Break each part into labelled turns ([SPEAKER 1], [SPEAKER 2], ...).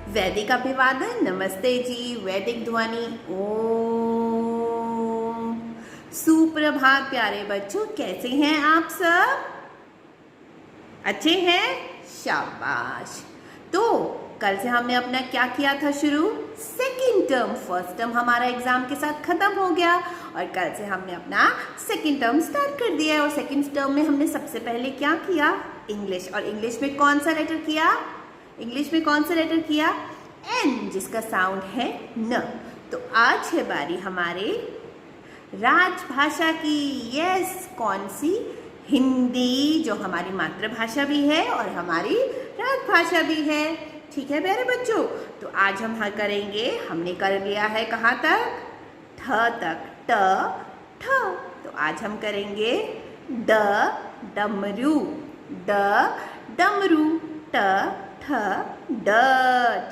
[SPEAKER 1] वैदिक अभिवादन। नमस्ते जी। वैदिक ध्वनि ओम। सुप्रभात प्यारे बच्चों, कैसे हैं आप सब? अच्छे हैं? शाबाश। तो कल से हमने अपना क्या किया था शुरू? Second term. फर्स्ट टर्म हमारा एग्जाम के साथ खत्म हो गया और कल से हमने अपना सेकेंड टर्म स्टार्ट कर दिया है। और सेकेंड टर्म में हमने सबसे पहले क्या किया? इंग्लिश। और इंग्लिश में कौन सा लेटर किया? इंग्लिश में कौन सा लेटर किया? एन, जिसका साउंड है न। तो आज है बारी हमारे राजभाषा की। यस, कौन सी? हिंदी, जो हमारी मातृभाषा भी है और हमारी राजभाषा भी है। ठीक है प्यारे बच्चों, तो आज हम करेंगे, हमने कर लिया है कहाँ तक? ठ तक। ट ठ। तो आज हम करेंगे ड डमरू। ड डमरू। ट ठ ड।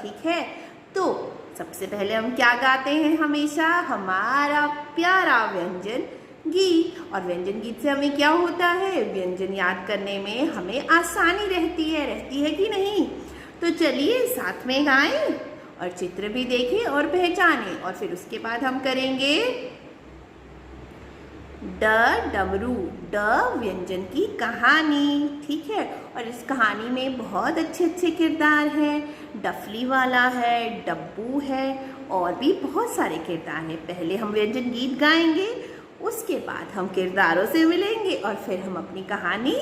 [SPEAKER 1] ठीक है, तो सबसे पहले हम क्या गाते हैं? हमेशा हमारा प्यारा व्यंजन गीत। और व्यंजन गीत से हमें क्या होता है? व्यंजन याद करने में हमें आसानी रहती है कि नहीं? तो चलिए साथ में गाएं और चित्र भी देखें और पहचानें। और फिर उसके बाद हम करेंगे ड डमरू। ड व्यंजन की कहानी। ठीक है, और इस कहानी में बहुत अच्छे अच्छे किरदार हैं। डफली वाला है, डब्बू है और भी बहुत सारे किरदार हैं। पहले हम व्यंजन गीत गाएंगे, उसके बाद हम किरदारों से मिलेंगे और फिर हम अपनी कहानी,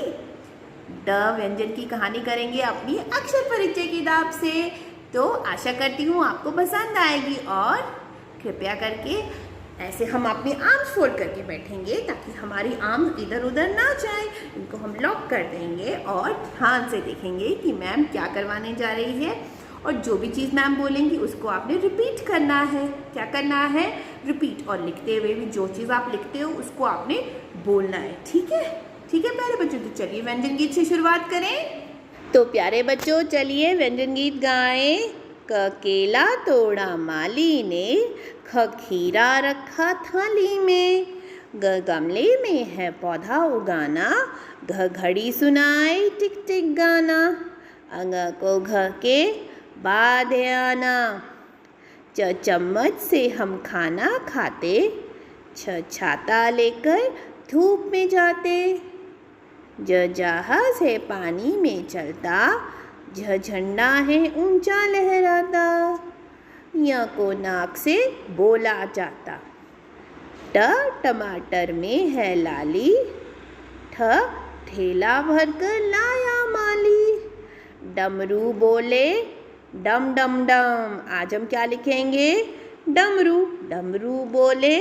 [SPEAKER 1] ड व्यंजन की कहानी करेंगे अपनी अक्षर परिचय किताब से। तो आशा करती हूँ आपको पसंद आएगी और कृपया करके ऐसे हम अपने आर्म्स फोल्ड करके बैठेंगे ताकि हमारी आर्म्स इधर उधर ना जाए। इनको हम लॉक कर देंगे और ध्यान से देखेंगे कि मैम क्या करवाने जा रही है। और जो भी चीज़ मैम बोलेंगी उसको आपने रिपीट करना है। क्या करना है? रिपीट। और लिखते हुए भी जो चीज़ आप लिखते हो उसको आपने बोलना है। ठीक है? ठीक है प्यारे बच्चों, तो चलिए व्यंजन गीत से शुरुआत करें। तो प्यारे बच्चों, चलिए व्यंजन गीत गाएं। क केला तोड़ा माली ने, ख खीरा रखा थाली में, ग गमले में है पौधा उगाना, घ घड़ी सुनाई टिक टिक गाना, अंग को घ के बाद है आना, च चम्मच से हम खाना खाते, छ छाता लेकर धूप में जाते, ज जहाज है पानी में चलता, झ झंडा है ऊंचा लहराता, य को नाक से बोला जाता, ट टमाटर में है लाली, ठ ठेला भरकर लाया माली, डमरू बोले डम डम डम। आज हम क्या लिखेंगे? डमरू। डमरू बोले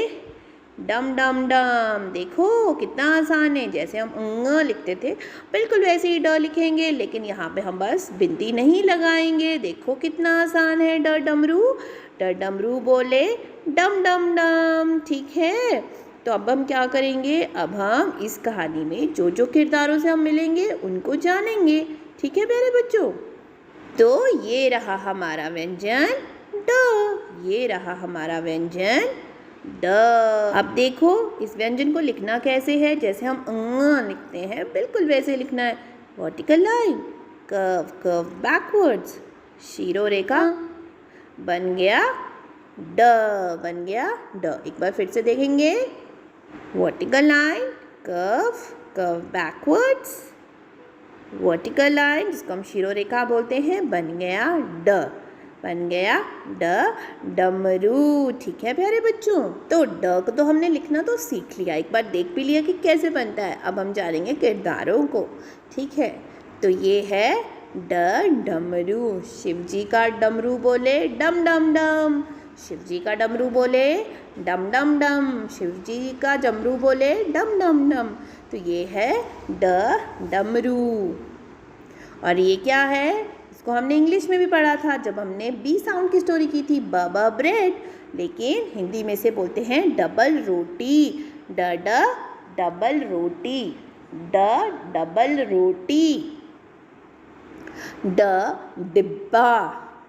[SPEAKER 1] डम डम डम। देखो कितना आसान है। जैसे हम अंग लिखते थे बिल्कुल वैसे ही ड लिखेंगे, लेकिन यहाँ पे हम बस बिंदी नहीं लगाएंगे। देखो कितना आसान है। ड डमरू। ड डमरू बोले डम डम डम। ठीक है, तो अब हम क्या करेंगे? अब हम इस कहानी में जो जो किरदारों से हम मिलेंगे उनको जानेंगे। ठीक है प्यारे बच्चों, तो ये रहा हमारा व्यंजन ड। ये रहा हमारा व्यंजन ड। अब देखो इस व्यंजन को लिखना कैसे है? जैसे हम अंग लिखते हैं बिल्कुल वैसे लिखना है। Vertical line, curve curve backwards, शीरो रेखा, बन गया ड। बन गया ड। एक बार फिर से देखेंगे। Vertical line, curve curve backwards, vertical line जिसको हम शीरो रेखा बोलते हैं, बन गया ड। बन गया ड डमरू। ठीक है प्यारे बच्चों, तो ड को तो हमने लिखना तो सीख लिया, एक बार देख भी लिया कि कैसे बनता है। अब हम जानेंगे किरदारों को। ठीक है, तो ये है ड डमरू। शिव जी का डमरू बोले डम डम डम। शिव जी का डमरू बोले डम डम डम। शिव जी का डमरू बोले डम डम डम। तो ये है ड डमरू। और ये क्या है? इसको हमने इंग्लिश में भी पढ़ा था जब हमने बी साउंड की स्टोरी की थी, ब ब्रेड, लेकिन हिंदी में से बोलते हैं डबल रोटी। ड ड डबल रोटी। ड डबल रोटी। ड डिब्बा।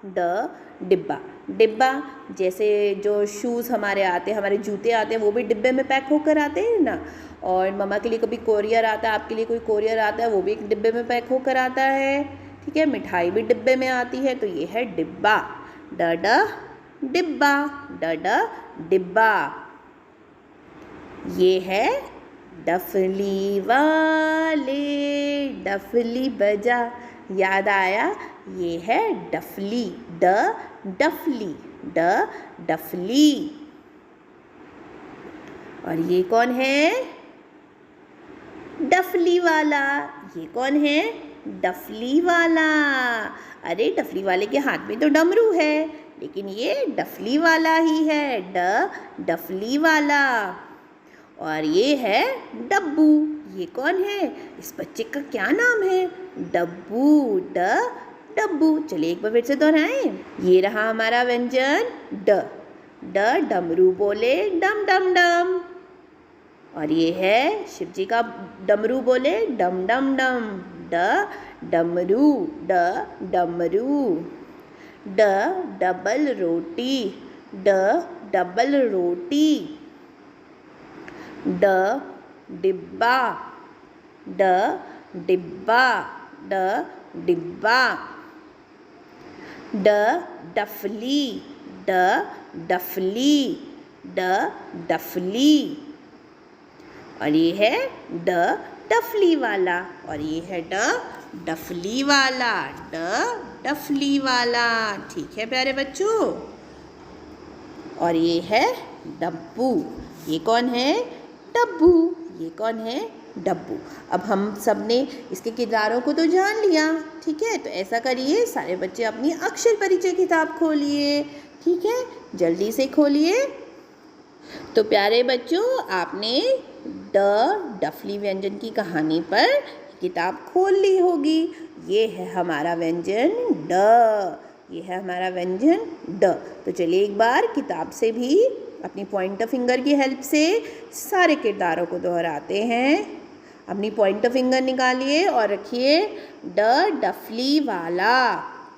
[SPEAKER 1] ड डिब्बा। डिब्बा जैसे जो शूज़ हमारे आते हैं, हमारे जूते आते हैं, वो भी डिब्बे में पैक होकर आते हैं ना। और मम्मा के लिए कभी कोरियर आता है, आपके लिए कोई कोरियर आता है, वो भी एक डिब्बे में पैक होकर आता है। ठीक है। मिठाई भी डिब्बे में आती है, तो ये है डिब्बा, ड ड डिब्बा, ड ड डिब्बा। ये है डफली वाले, डफली बजा, याद आया, ये है डफली, ड डफली, ड डफली। और ये कौन है? डफली वाला। ये कौन है? डफली वाला। अरे डफली वाले के हाथ में तो डमरू है, लेकिन ये डफली वाला ही है, डफली वाला। और ये है डब्बू। ये कौन है? इस बच्चे का क्या नाम है? डब्बू, डब्बू। चलिए एक बार फिर से दोहराएं। ये रहा हमारा व्यंजन ड, डमरू बोले डम डम डम। और ये है शिव जी का डमरू बोले डम डम डम, डमरू, डमरू। डबल रोटी, डबल रोटी। डिब्बा, डिब्बा, डिब्बा। डफली, डफली, डफली। और ये है डफली वाला। और ये है डफली वाला, डफली वाला। ठीक है प्यारे बच्चों। और ये है डब्बू। ये कौन है? डब्बू। ये कौन है? डब्बू। अब हम सब ने इसके किरदारों को तो जान लिया, ठीक है। तो ऐसा करिए, सारे बच्चे अपनी अक्षर परिचय किताब खोलिए, ठीक है, जल्दी से खोलिए। तो प्यारे बच्चों, आपने डफली व्यंजन की कहानी पर किताब खोल ली होगी। ये है हमारा व्यंजन ड, ये है हमारा व्यंजन ड। तो चलिए एक बार किताब से भी अपनी पॉइंटर फिंगर की हेल्प से सारे किरदारों को दोहराते हैं। अपनी पॉइंटर फिंगर निकालिए और रखिए डफली वाला,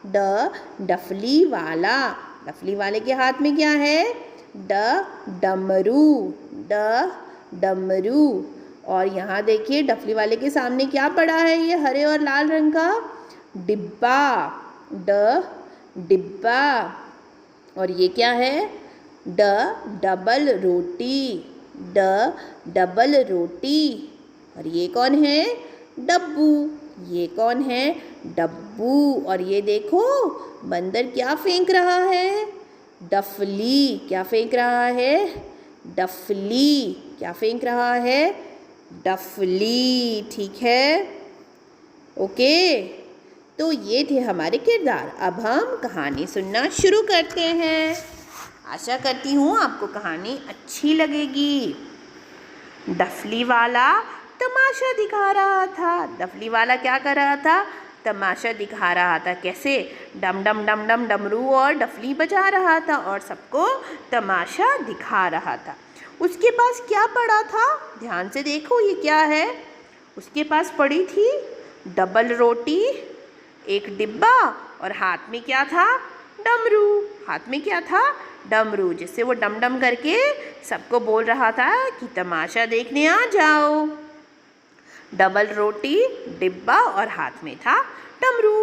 [SPEAKER 1] डफली वाला। डफली वाले के हाथ में क्या है? डमरू, डमरू। और यहाँ देखिए डफली वाले के सामने क्या पड़ा है? ये हरे और लाल रंग का डिब्बा, डिब्बा। और ये क्या है? डबल रोटी, डबल रोटी। और ये कौन है? डब्बू। ये कौन है? डब्बू। और ये देखो बंदर क्या फेंक रहा है? डफली। क्या फेंक रहा है? डफली। क्या फेंक रहा है? डफली। ठीक है, ओके। तो ये थे हमारे किरदार। अब हम कहानी सुनना शुरू करते हैं। आशा करती हूँ आपको कहानी अच्छी लगेगी। डफली वाला तमाशा दिखा रहा था। डफली वाला क्या कर रहा था? तमाशा दिखा रहा था। कैसे? डम डम डम डम डमरू और डफली बजा रहा था और सबको तमाशा दिखा रहा था। उसके पास क्या पड़ा था? ध्यान से देखो, ये क्या है? उसके पास पड़ी थी डबल रोटी, एक डिब्बा और हाथ में क्या था? डमरू। हाथ में क्या था? डमरू, जिससे वो डम डम करके सबको बोल रहा था कि तमाशा देखने आ जाओ। डबल रोटी, डिब्बा और हाथ में था डमरू।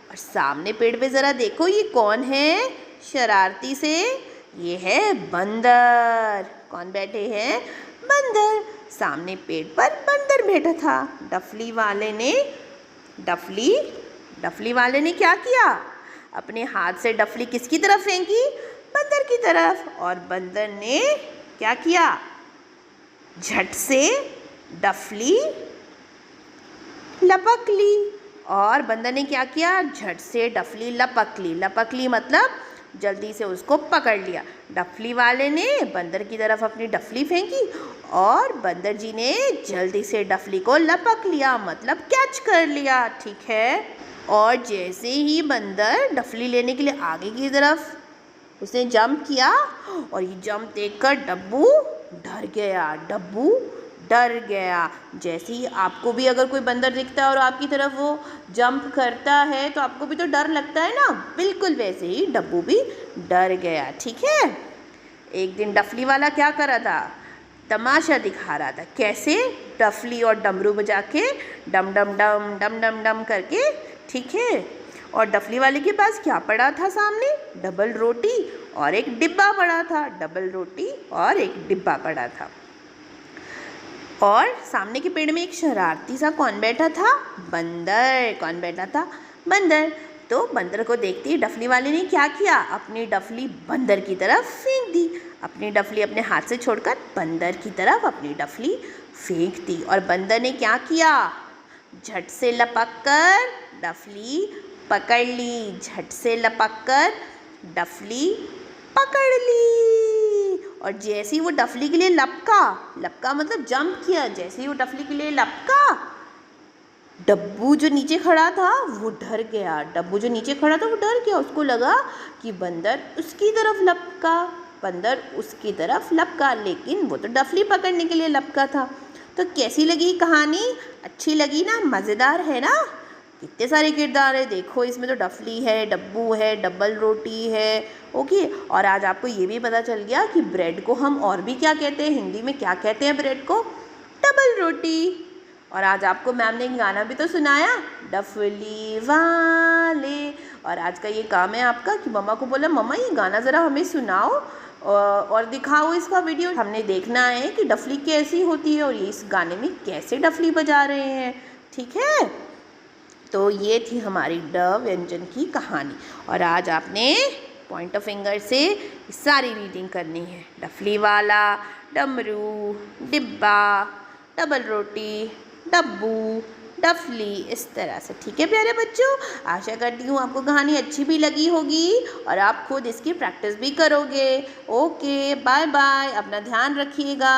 [SPEAKER 1] और सामने पेड़ पे ज़रा देखो, ये कौन है शरारती से? ये है बंदर। कौन बैठे हैं? बंदर। सामने पेड़ पर बंदर बैठा था। डफली वाले ने क्या किया? अपने हाथ से डफली किसकी तरफ फेंकी? बंदर की तरफ। और बंदर ने क्या किया? झट से डफली लपक ली। और बंदर ने क्या किया? झट से डफली लपक ली। लपक ली मतलब जल्दी से उसको पकड़ लिया। डफली वाले ने बंदर की तरफ अपनी डफली फेंकी और बंदर जी ने जल्दी से डफली को लपक लिया, मतलब कैच कर लिया, ठीक है। और जैसे ही बंदर डफली लेने के लिए आगे की तरफ उसने जंप किया और ये जंप देखकर डब्बू डर गया। जैसे ही आपको भी अगर कोई बंदर दिखता है और आपकी तरफ वो जंप करता है तो आपको भी तो डर लगता है ना, बिल्कुल वैसे ही डब्बू भी डर गया, ठीक है। एक दिन डफली वाला क्या कर रहा था? तमाशा दिखा रहा था। कैसे? डफली और डमरू बजा के डम डम डम डम डम डम करके, ठीक है। और डफली वाले के पास क्या पड़ा था सामने? डबल रोटी और एक डिब्बा पड़ा था। डबल रोटी और एक डिब्बा पड़ा था। और सामने के पेड़ में एक शरारती सा कौन बैठा था? बंदर। कौन बैठा था? बंदर। तो बंदर को देखते ही डफली वाले ने क्या किया? अपनी डफली बंदर की तरफ फेंक दी। अपनी डफली अपने हाथ से छोड़कर बंदर की तरफ अपनी डफली फेंक दी। और बंदर ने क्या किया? झट से लपक कर डफली पकड़ ली। झट से लपक कर डफली पकड़ ली। और जैसे ही वो डफली के लिए लपका मतलब जंप किया, जैसे ही वो डफली के लिए लपका, डब्बू जो नीचे खड़ा था वो डर गया। डब्बू जो नीचे खड़ा था वो डर गया। उसको लगा कि बंदर उसकी तरफ लपका, बंदर उसकी तरफ लपका, लेकिन वो तो डफली पकड़ने के लिए लपका था। तो कैसी लगी कहानी? अच्छी लगी ना? मज़ेदार है ना? कितने सारे किरदार है देखो इसमें। तो डफली है, डब्बू है, डबल रोटी है। ओके। और आज आपको ये भी पता चल गया कि ब्रेड को हम और भी क्या कहते हैं, हिंदी में क्या कहते हैं ब्रेड को? डबल रोटी। और आज आपको मैम ने एक गाना भी तो सुनाया, डफली वाले। और आज का ये काम है आपका कि मम्मा को बोला, मम्मा ये गाना ज़रा हमें सुनाओ और दिखाओ इसका वीडियो। हमने देखना है कि डफली कैसी होती है और ये इस गाने में कैसे डफली बजा रहे हैं। ठीक है? तो ये थी हमारी ड व्यंजन की कहानी। और आज आपने पॉइंट ऑफ फिंगर से सारी रीडिंग करनी है। डफली वाला, डमरू, डिब्बा, डबल रोटी, डब्बू, डफली, इस तरह से। ठीक है प्यारे बच्चों, आशा करती हूँ आपको कहानी अच्छी भी लगी होगी और आप खुद इसकी प्रैक्टिस भी करोगे। ओके, बाय बाय, अपना ध्यान रखिएगा।